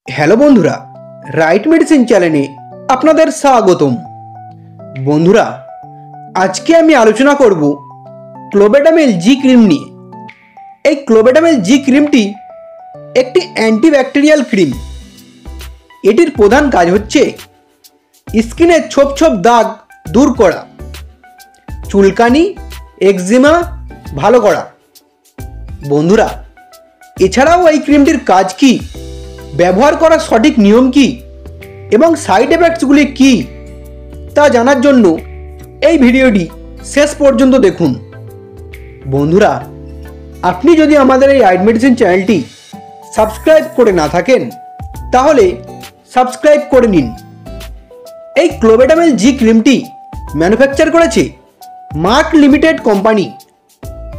Hello বন্ধুরা, right medicine চ্যানেলে আপনাদের স্বাগতম। বন্ধুরা, আজকে আমি আলোচনা করব ক্লোবেটামেল জি ক্রিম নিয়ে। এই ক্লোবেটামেল জি ক্রিমটি একটি অ্যান্টিব্যাকটেরিয়াল ক্রিম। এটির প্রধান কাজ হচ্ছে স্কিনের ছোপ ছোপ দাগ দূর করা, চুলকানি, একজিমা ভালো করা। বন্ধুরা, এছাড়াও এই ক্রিমটির কাজ কি, ব্যবহার করার সঠিক নিয়ম কি এবং সাইড এফেক্টসগুলি কি তা জানার জন্য এই ভিডিওটি শেষ পর্যন্ত দেখুন। বন্ধুরা, আপনি যদি আমাদের এই রাইট মেডিসিন চ্যানেলটি সাবস্ক্রাইব করে না থাকেন তাহলে সাবস্ক্রাইব করে নিন। এই ক্লোবেটামেল জি ক্রিমটি ম্যানুফ্যাকচার করেছে মার্ক লিমিটেড কোম্পানি।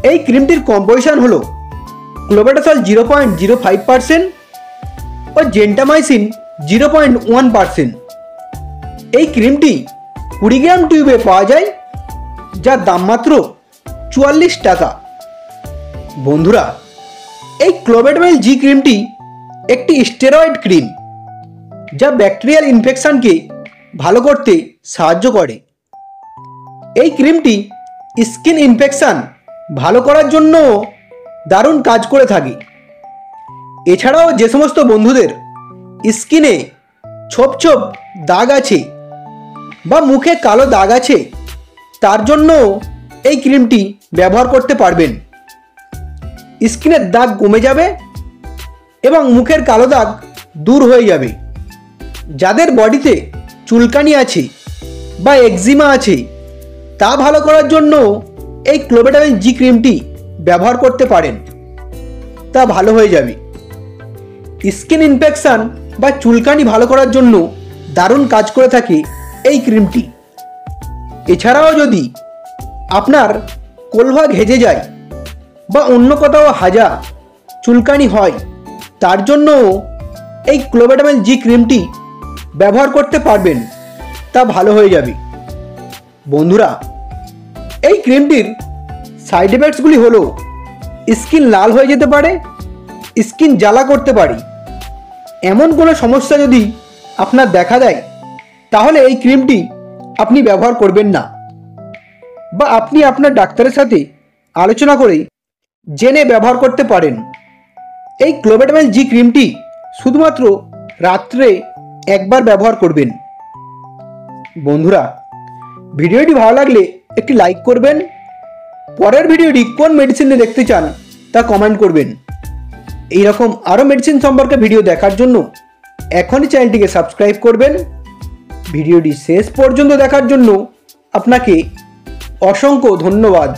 এই ক্রিমটির কম্পোজিশন হলো ক্লোবেটাসল 0.05% ও জেন্টামাইসিন 0.1%। এই ক্রিমটি 20 গ্রাম টিউবে পাওয়া যায়, যার দাম মাত্র 44 টাকা। বন্ধুরা, এই ক্লোবেটামেল জি ক্রিমটি একটি স্টেরয়েড ক্রিম যা ব্যাকটেরিয়াল ইনফেকশনকে ভালো করতে সাহায্য করে। এই ক্রিমটি স্কিন ইনফেকশন ভালো করার জন্য দারুণ কাজ করে থাকে। এছাড়াও যে সমস্ত বন্ধুদের স্কিনে ছোপ ছোপ দাগ আছে বা মুখে কালো দাগ আছে তার জন্য এই ক্রিমটি ব্যবহার করতে পারবেন। স্কিনের দাগ কমে যাবে এবং মুখের কালো দাগ দূর হয়ে যাবে। যাদের বডিতে চুলকানি আছে বা একজিমা আছে তা ভালো করার জন্য এই ক্লোবেটামেল জি ক্রিমটি ব্যবহার করতে পারেন, তা ভালো হয়ে যাবে। স্কিন ইনফেকশন বা চুলকানি ভালো করার জন্য দারুণ কাজ করে থাকে এই ক্রিমটি। এছাড়াও যদি আপনার কোলভাগ হেজে যায় বা অন্য কোথাও হাজা চুলকানি হয় তার জন্য এই ক্লোবেটামেল জি ক্রিমটি ব্যবহার করতে পারবেন, তা ভালো হয়ে যাবে। বন্ধুরা, এই ক্রিমটির সাইড এফেক্টসগুলি হলো স্কিন লাল হয়ে যেতে পারে, স্কিন জ্বালা করতে পারে। এমন কোনো সমস্যা যদি আপনার দেখা দেয় তাহলে এই ক্রিমটি আপনি ব্যবহার করবেন না, বা আপনি আপনার ডাক্তারের সাথে আলোচনা করে জেনে ব্যবহার করতে পারেন। এই ক্লোবেটামেল জি ক্রিমটি শুধুমাত্র রাত্রে একবার ব্যবহার করবেন। বন্ধুরা, ভিডিওটি ভালো লাগলে একটি লাইক করবেন। পরের ভিডিওটি কোন মেডিসিন নিয়ে দেখতে চান তা কমেন্ট করবেন। এইরকম আরও মেডিসিন সম্পর্কে ভিডিও দেখার জন্য এখনই চ্যানেলটিকে সাবস্ক্রাইব করবেন। ভিডিওটি শেষ পর্যন্ত দেখার জন্য আপনাকে অসংখ্য ধন্যবাদ।